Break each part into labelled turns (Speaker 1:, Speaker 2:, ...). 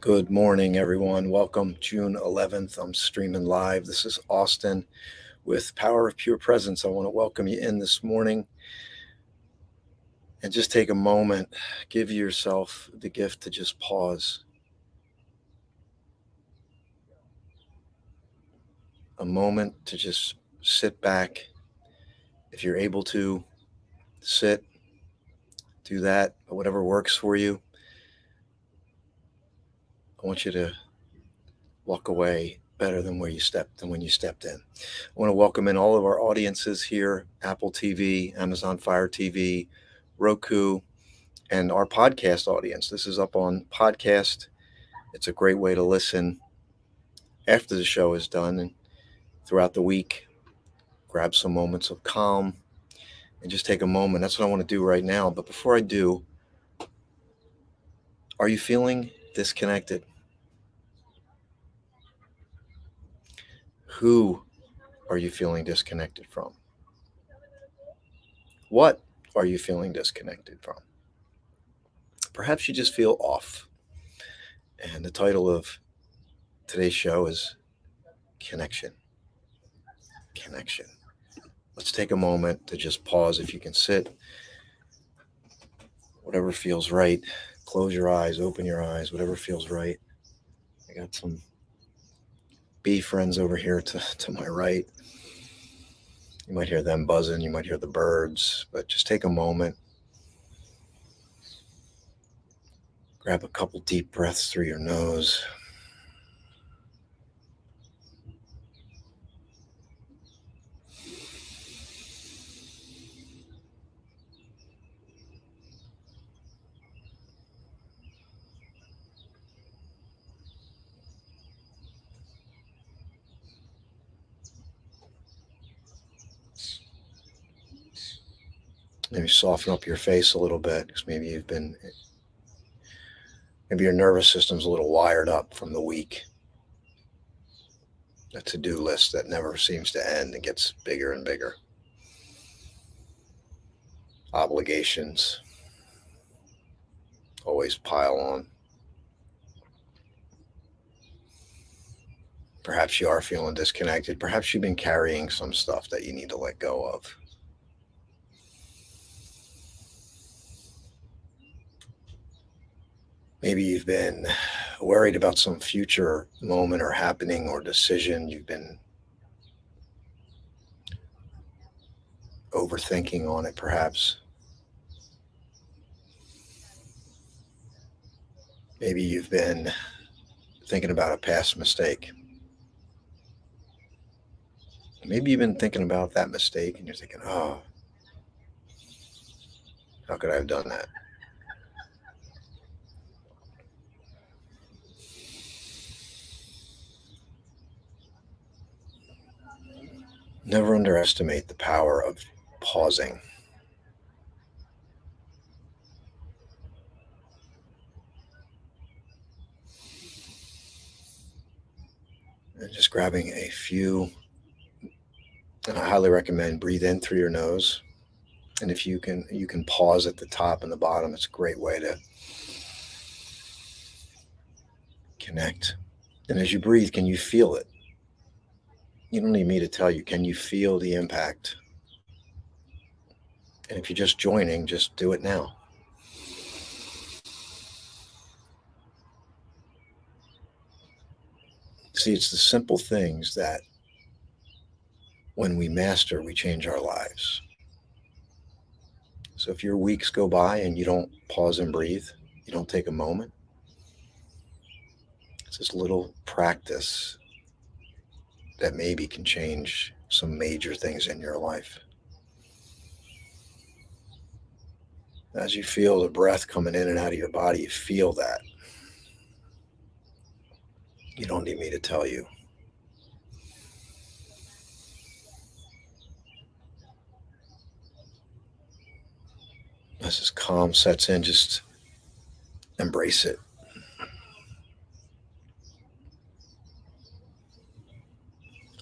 Speaker 1: Good morning, everyone. Welcome, June 11th. I'm streaming live. This is Austin with Power of Pure Presence. I want to welcome you in this morning and just take a moment, give yourself the gift to just pause. A moment to just sit back. If you're able to sit, do that, whatever works for you. I want you to walk away better than when you stepped in. I want to welcome in all of our audiences here, Apple TV, Amazon Fire TV, Roku, and our podcast audience. This is up on podcast. It's a great way to listen after the show is done and throughout the week. Grab some moments of calm and just take a moment. That's what I want to do right now. But before I do, are you feeling disconnected? Who are you feeling disconnected from? What are you feeling disconnected from? Perhaps you just feel off. And the title of today's show is Connection. Connection. Let's take a moment to just pause. If you can sit, whatever feels right. Close your eyes, open your eyes, whatever feels right. I got some bee friends over here to my right. You might hear them buzzing, you might hear the birds, but just take a moment. Grab a couple deep breaths through your nose. Maybe soften up your face a little bit because maybe your nervous system's a little wired up from the week. A to-do list that never seems to end and gets bigger and bigger. Obligations always pile on. Perhaps you are feeling disconnected. Perhaps you've been carrying some stuff that you need to let go of. Maybe you've been worried about some future moment or happening or decision. You've been overthinking on it, perhaps. Maybe you've been thinking about a past mistake. Maybe you've been thinking about that mistake and you're thinking, oh, how could I have done that? Never underestimate the power of pausing. And just grabbing a few, and I highly recommend breathe in through your nose. And if you can pause at the top and the bottom. It's a great way to connect. And as you breathe, can you feel it? You don't need me to tell you. Can you feel the impact? And if you're just joining, just do it now. See, it's the simple things that when we master, we change our lives. So if your weeks go by and you don't pause and breathe, you don't take a moment, it's this little practice that maybe can change some major things in your life. As you feel the breath coming in and out of your body, you feel that. You don't need me to tell you. As this calm sets in, just embrace it.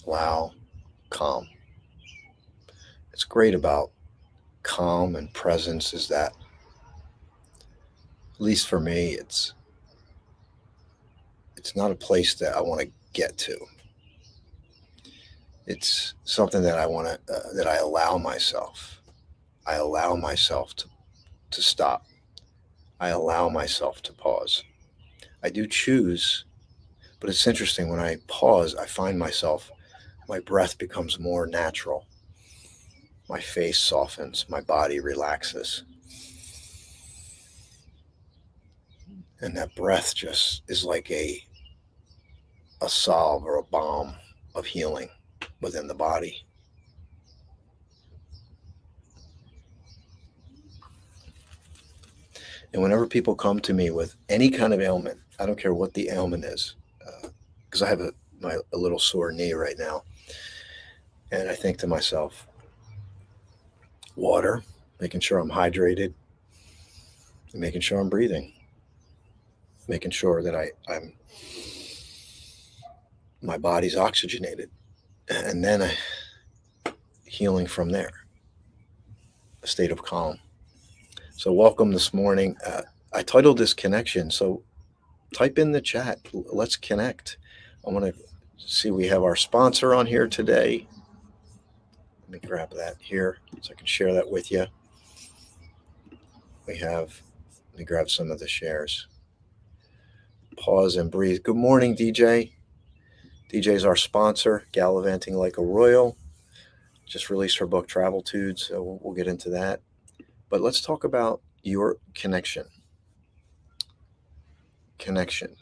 Speaker 1: Allow calm. It's great about calm and presence is that, at least for me, it's It's not a place that I want to get to. It's something that that I allow myself. I allow myself to stop. I allow myself to pause. I do choose, but it's interesting when I pause, I find myself, my breath becomes more natural. My face softens, my body relaxes. And that breath just is like a salve or a balm of healing within the body. And whenever people come to me with any kind of ailment, I don't care what the ailment is, because I have a little sore knee right now. And I think to myself, water, making sure I'm hydrated, and making sure I'm breathing, making sure that I'm my body's oxygenated, and then healing from there, a state of calm. So welcome this morning. I titled this connection. So type in the chat. Let's connect. I want to see we have our sponsor on here today. Let me grab that here so I can share that with you. Let me grab some of the shares. Pause and breathe. Good morning, DJ. DJ is our sponsor, Gallivanting Like a Royal. Just released her book, Traveltudes, so we'll get into that. But let's talk about your connection. Connection.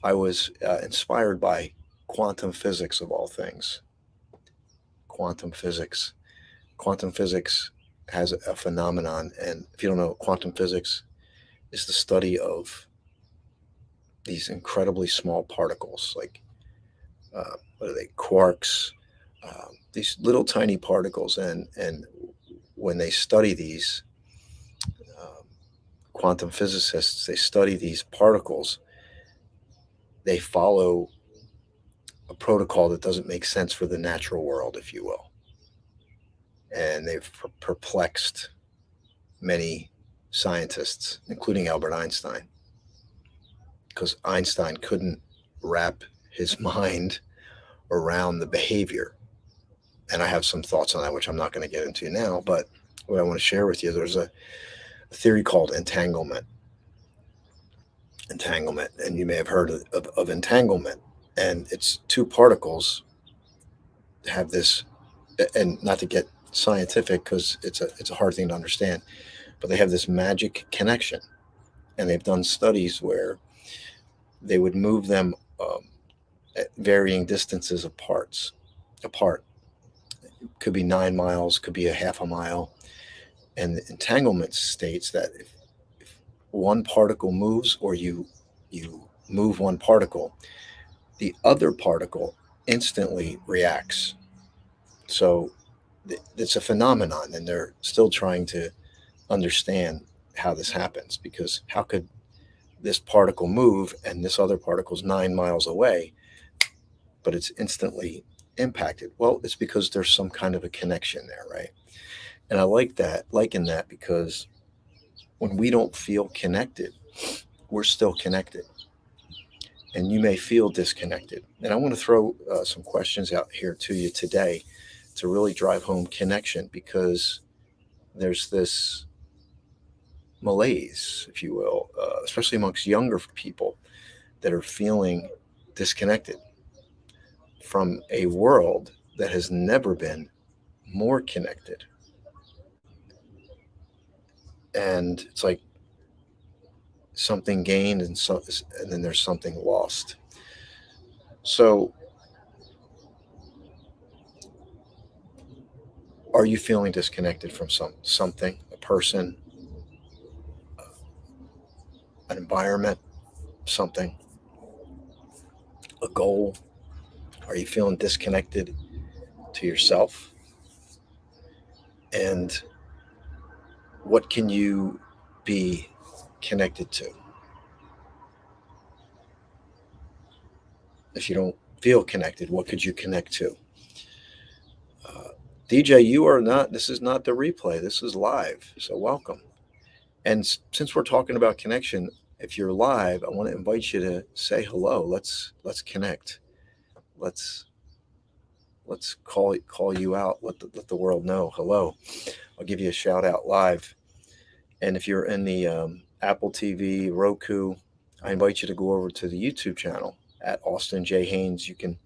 Speaker 1: I was inspired by quantum physics, of all things. Quantum physics. Quantum physics has a phenomenon, and if you don't know, quantum physics is the study of these incredibly small particles, like what are they? Quarks. These little tiny particles, and when they study these, quantum physicists, they study these particles. They follow a protocol that doesn't make sense for the natural world, if you will. And they've perplexed many scientists, including Albert Einstein, because Einstein couldn't wrap his mind around the behavior. And I have some thoughts on that, which I'm not going to get into now. But what I want to share with you, there's a theory called entanglement. Entanglement. And you may have heard of entanglement. And it's two particles have this, and not to get scientific because it's a hard thing to understand, but they have this magic connection. And they've done studies where they would move them at varying distances apart. Could be 9 miles, could be a half a mile. And the entanglement states that if one particle moves, or you move one particle, the other particle instantly reacts. So it's a phenomenon, and they're still trying to understand how this happens, because how could this particle move and this other particle's 9 miles away, but it's instantly impacted? Well, it's because there's some kind of a connection there, right? And I liken that because when we don't feel connected, we're still connected. And you may feel disconnected. And I want to throw some questions out here to you today to really drive home connection, because there's this malaise, if you will, especially amongst younger people that are feeling disconnected from a world that has never been more connected. And it's like something gained and then there's something lost. So are you feeling disconnected from something, a person, an environment, something, a goal? Are you feeling disconnected to yourself? And what can you be connected to? If you don't feel connected, what could you connect to? DJ, this is not the replay, this is live. So welcome. And since we're talking about connection, If you're live, I want to invite you to say hello. Let's connect. Let's let's call you out. Let the world know. Hello. I'll give you a shout out live. And if you're in the Apple TV, Roku, I invite you to go over to the YouTube channel at Austin J. Haynes. You can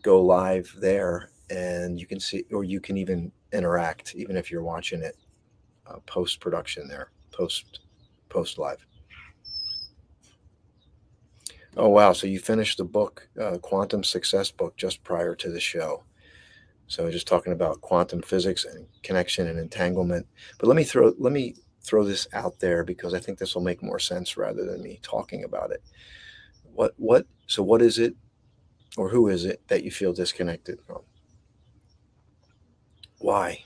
Speaker 1: go live there and you can see, or you can even interact, even if you're watching it post production there, post live. Oh, wow. So you finished the book, Quantum Success book, just prior to the show. So just talking about quantum physics and connection and entanglement. But let me throw this out there because I think this will make more sense rather than me talking about it. What is it, or who is it that you feel disconnected from? Why?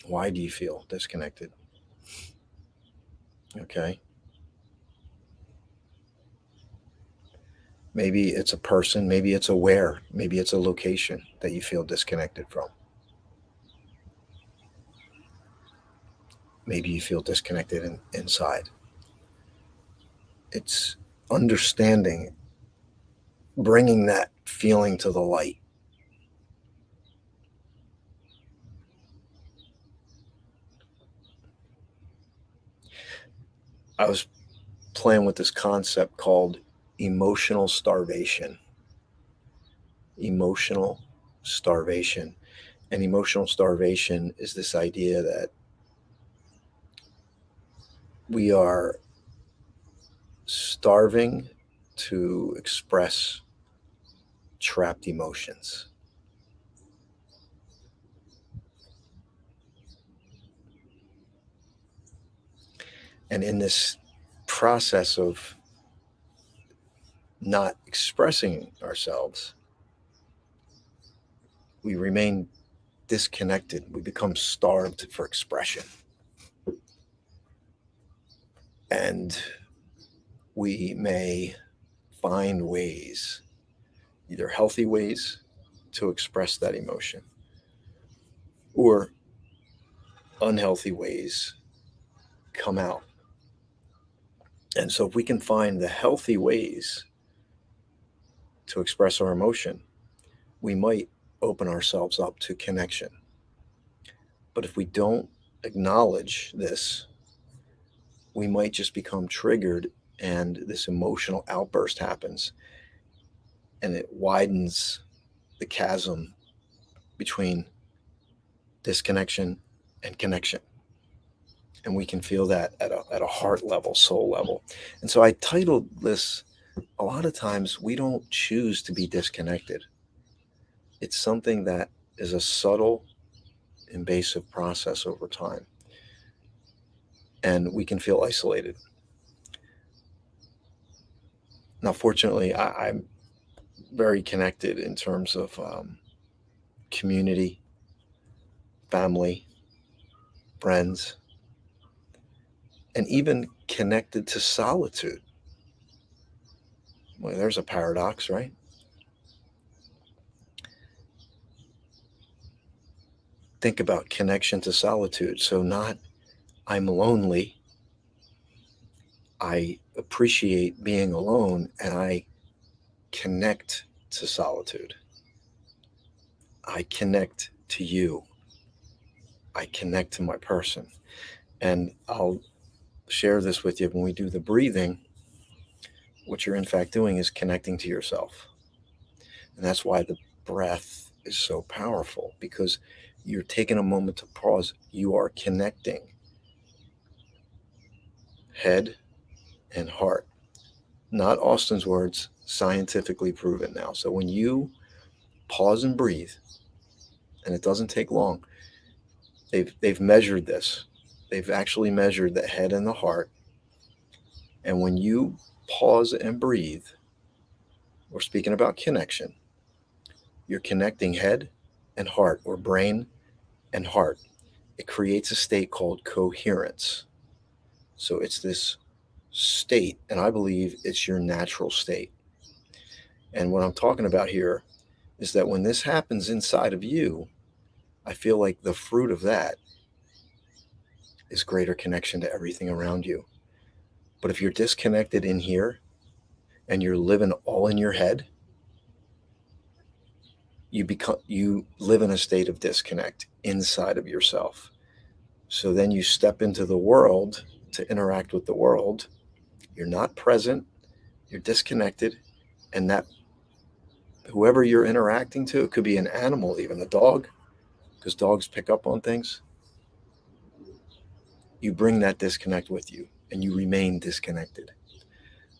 Speaker 1: Why do you feel disconnected? Okay. Maybe it's a person, maybe it's a where, maybe it's a location that you feel disconnected from. Maybe you feel disconnected inside. It's understanding, bringing that feeling to the light. I was playing with this concept called emotional starvation. Emotional starvation. And emotional starvation is this idea that we are starving to express trapped emotions. And in this process of not expressing ourselves, we remain disconnected. We become starved for expression. And we may find ways, either healthy ways to express that emotion or unhealthy ways come out. And so if we can find the healthy ways to express our emotion, we might open ourselves up to connection. But if we don't acknowledge this, we might just become triggered and this emotional outburst happens and it widens the chasm between disconnection and connection. And we can feel that at a heart level, soul level. And so I titled this, a lot of times we don't choose to be disconnected. It's something that is a subtle, invasive process over time. And we can feel isolated. Now, fortunately, I'm very connected in terms of community, family, friends, and even connected to solitude. Well, there's a paradox, right? Think about connection to solitude. So, not I'm lonely, I appreciate being alone, and I connect to solitude. I connect to you. I connect to my person. And I'll share this with you when we do the breathing. What you're in fact doing is connecting to yourself. And that's why the breath is so powerful, because you're taking a moment to pause. You are connecting head and heart. Not Austin's words, scientifically proven now. So when you pause and breathe, and it doesn't take long, they've measured this. They've actually measured the head and the heart. And when you pause and breathe, we're speaking about connection. You're connecting head and heart, or brain and heart. It creates a state called coherence. So it's this state, and I believe it's your natural state. And what I'm talking about here is that when this happens inside of you, I feel like the fruit of that is greater connection to everything around you. But if you're disconnected in here and you're living all in your head, you live in a state of disconnect inside of yourself. So then you step into the world to interact with the world. You're not present, you're disconnected, and that whoever you're interacting to, it could be an animal, even a dog, because dogs pick up on things. You bring that disconnect with you and you remain disconnected.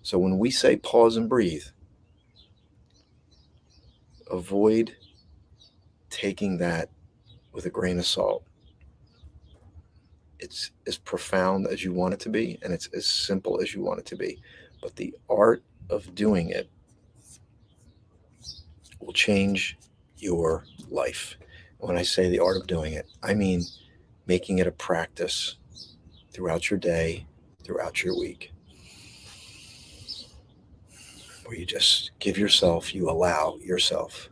Speaker 1: So when we say pause and breathe, avoid taking that with a grain of salt. It's as profound as you want it to be, and it's as simple as you want it to be. But the art of doing it will change your life. When I say the art of doing it, I mean making it a practice throughout your day, throughout your week, where you just you allow yourself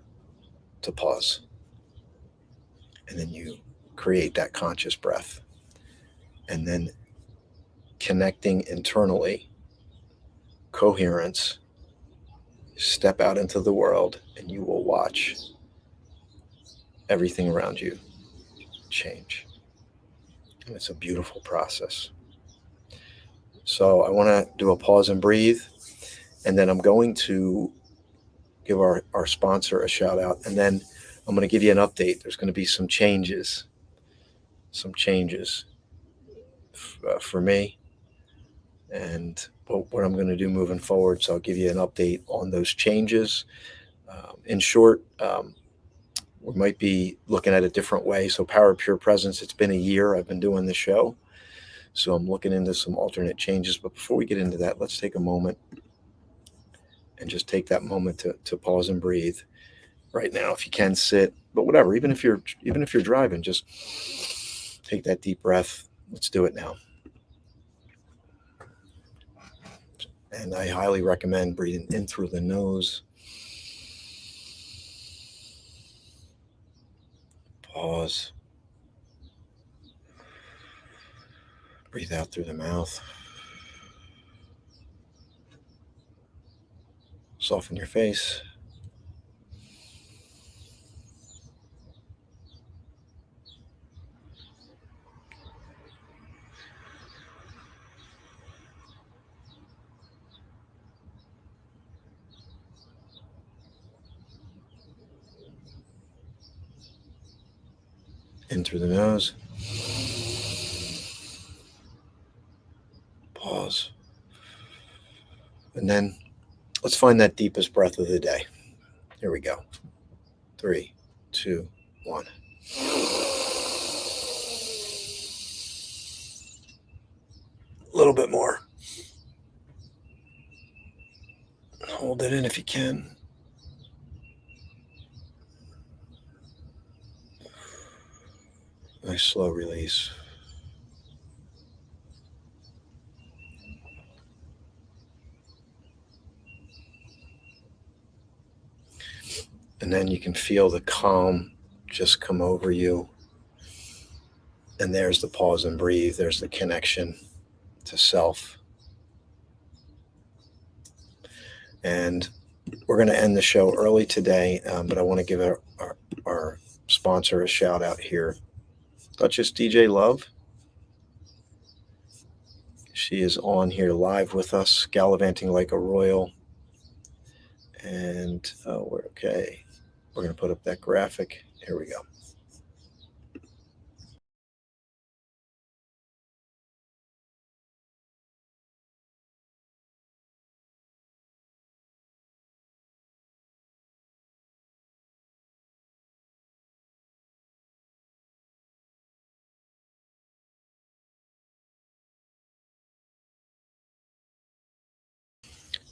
Speaker 1: to pause. And then you create that conscious breath. And then connecting internally, coherence, step out into the world, and you will watch everything around you change. And it's a beautiful process. So I want to do a pause and breathe. And then I'm going to give our sponsor a shout out. And then I'm going to give you an update. There's going to be some changes for me and what I'm going to do moving forward. So I'll give you an update on those changes. In short, we might be looking at a different way. So Power of Pure Presence, it's been a year I've been doing the show. So I'm looking into some alternate changes. But before we get into that, let's take a moment and just take that moment to pause and breathe. Right now, if you can sit, but whatever, even if you're driving, just take that deep breath. Let's do it now. And I highly recommend breathing in through the nose. Pause. Breathe out through the mouth. Soften your face. In through the nose. Pause. And then let's find that deepest breath of the day. Here we go. 3, 2, 1. A little bit more. Hold it in if you can. Nice slow release. And then you can feel the calm just come over you. And there's the pause and breathe. There's the connection to self. And we're going to end the show early today, but I want to give our sponsor a shout out here. Duchess DJ Love. She is on here live with us, gallivanting like a royal. And we're okay. We're going to put up that graphic. Here we go.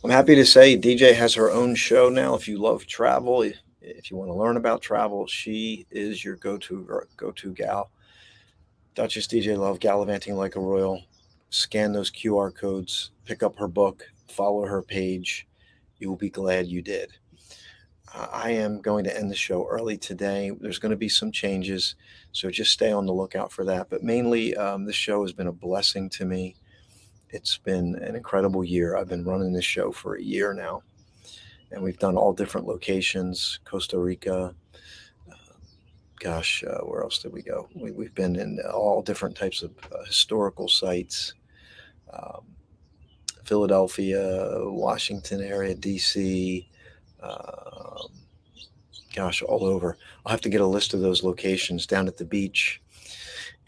Speaker 1: I'm happy to say DJ has her own show now. If you love travel, if you want to learn about travel, she is your go-to gal. Duchess DJ Love, gallivanting like a royal. Scan those QR codes, pick up her book, follow her page. You will be glad you did. I am going to end the show early today. There's going to be some changes, so just stay on the lookout for that. But mainly, this show has been a blessing to me. It's been an incredible year. I've been running this show for a year now, and we've done all different locations: Costa Rica. Where else did we go? We've been in all different types of historical sites: um, Philadelphia, Washington area, D.C. Um, all over. I'll have to get a list of those locations down at the beach,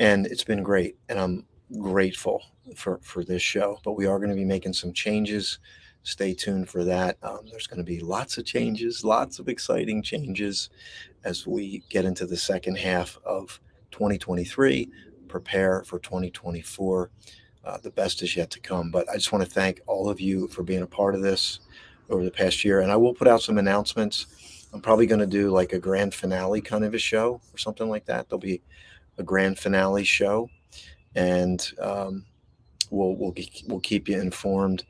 Speaker 1: and it's been great. And I'm grateful for this show. But we are going to be making some changes. Stay tuned for that. There's going to be lots of changes, lots of exciting changes as we get into the second half of 2023, prepare for 2024. The best is yet to come. But I just want to thank all of you for being a part of this over the past year. And I will put out some announcements. I'm probably going to do like a grand finale kind of a show or something like that. There'll be a grand finale show, and we'll keep you informed.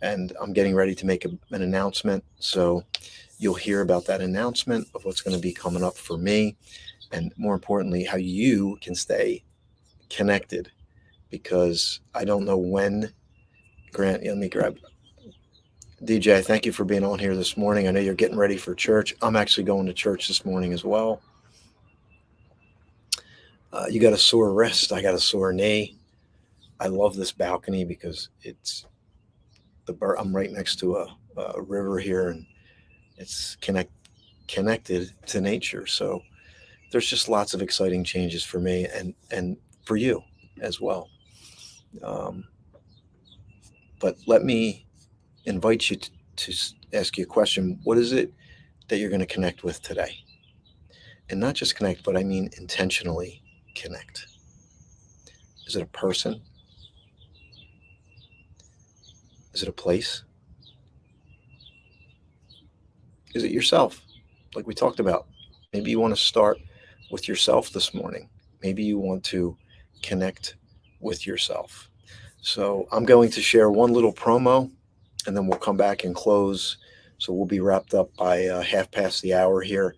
Speaker 1: And I'm getting ready to make an announcement, so you'll hear about that announcement of what's going to be coming up for me, and more importantly, how you can stay connected. Because I don't know when. Grant, let me grab DJ. Thank you for being on here this morning. I know you're getting ready for church. I'm actually going to church this morning as well. You got a sore wrist. I got a sore knee. I love this balcony because I'm right next to a river here, and it's connected to nature. So there's just lots of exciting changes for me and for you as well. But let me invite you to ask you a question. What is it that you're going to connect with today? And not just connect, but I mean intentionally connect. Is it a person? Is it a place? Is it yourself? Like we talked about. Maybe you want to start with yourself this morning. Maybe you want to connect with yourself. So I'm going to share one little promo, and then we'll come back and close. So we'll be wrapped up by half past the hour here.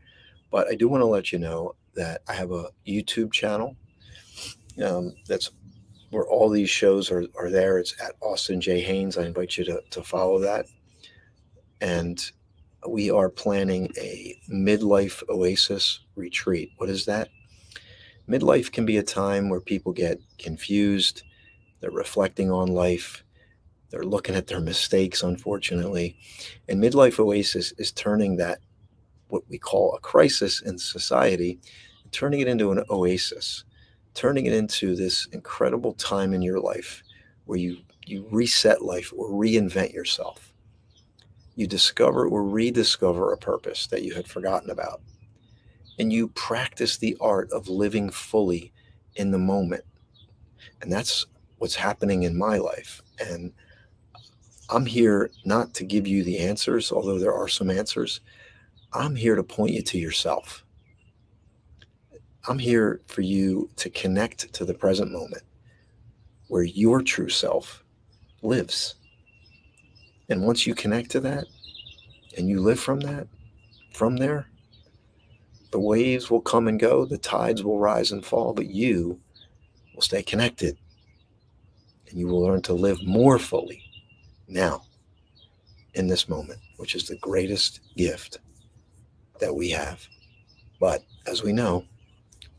Speaker 1: But I do want to let you know that I have a YouTube channel. That's where all these shows are there. It's at Austin J. Haynes. I invite you to follow that. And we are planning a midlife oasis retreat. What is that? Midlife can be a time where people get confused. They're reflecting on life. They're looking at their mistakes, unfortunately. And midlife oasis is turning that, what we call a crisis in society, turning it into an oasis, turning it into this incredible time in your life where you reset life or reinvent yourself. You discover or rediscover a purpose that you had forgotten about. And you practice the art of living fully in the moment. And that's what's happening in my life. And I'm here not to give you the answers, although there are some answers. I'm here to point you to yourself. I'm here for you to connect to the present moment where your true self lives. And once you connect to that and you live from there, the waves will come and go, the tides will rise and fall, but you will stay connected. And you will learn to live more fully now in this moment, which is the greatest gift that we have. But as we know,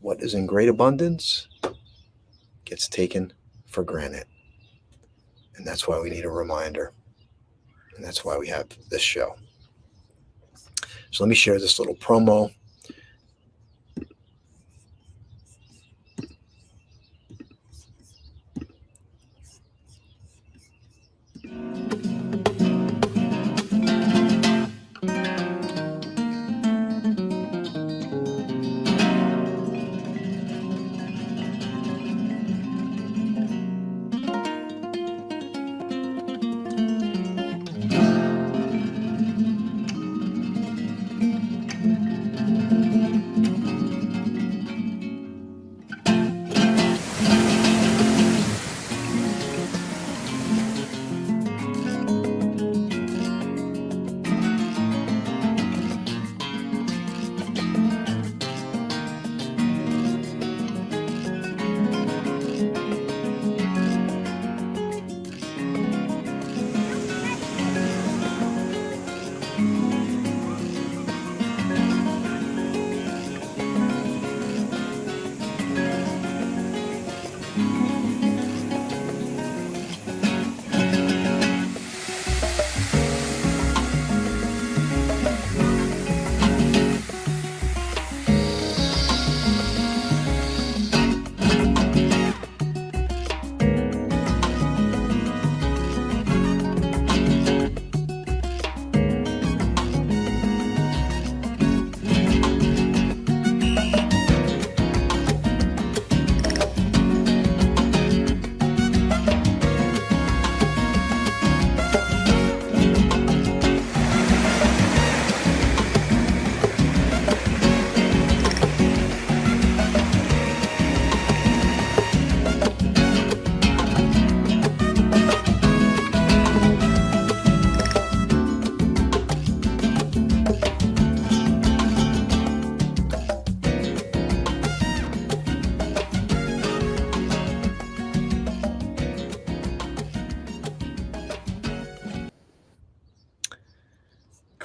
Speaker 1: what is in great abundance gets taken for granted. And that's why we need a reminder. And that's why we have this show. So let me share this little promo.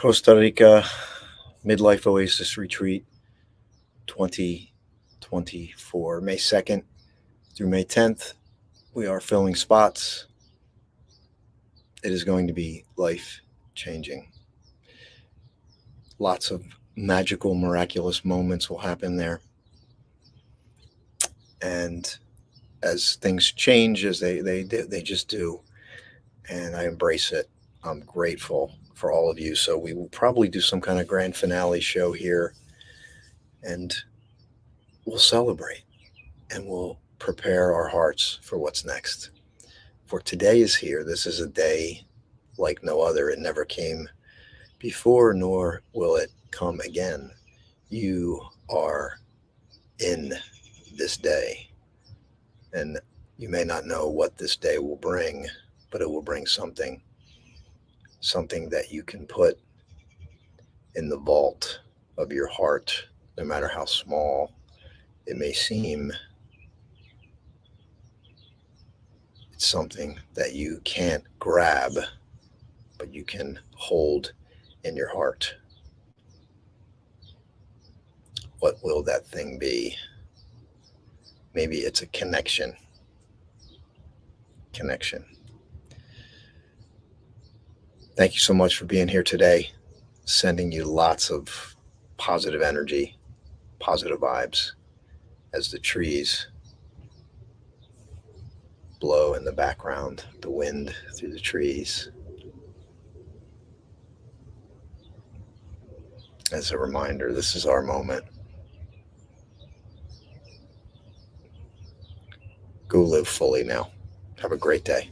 Speaker 1: Costa Rica Midlife Oasis Retreat 2024, May 2nd through May 10th. We are filling spots. It is going to be life changing. Lots of magical, miraculous moments will happen there. And as things change, as they just do, and I embrace it. I'm grateful for all of you. So we will probably do some kind of grand finale show here, and we'll celebrate and we'll prepare our hearts for what's next. For today is here. This is a day like no other. It never came before, nor will it come again. You are in this day, and you may not know what this day will bring, but it will bring something that you can put in the vault of your heart, no matter how small it may seem. It's something that you can't grab, but you can hold in your heart. What will that thing be? Maybe it's a connection. Thank you so much for being here today. Sending you lots of positive energy, positive vibes as the trees blow in the background, the wind through the trees. As a reminder, this is our moment. Go live fully now. Have a great day.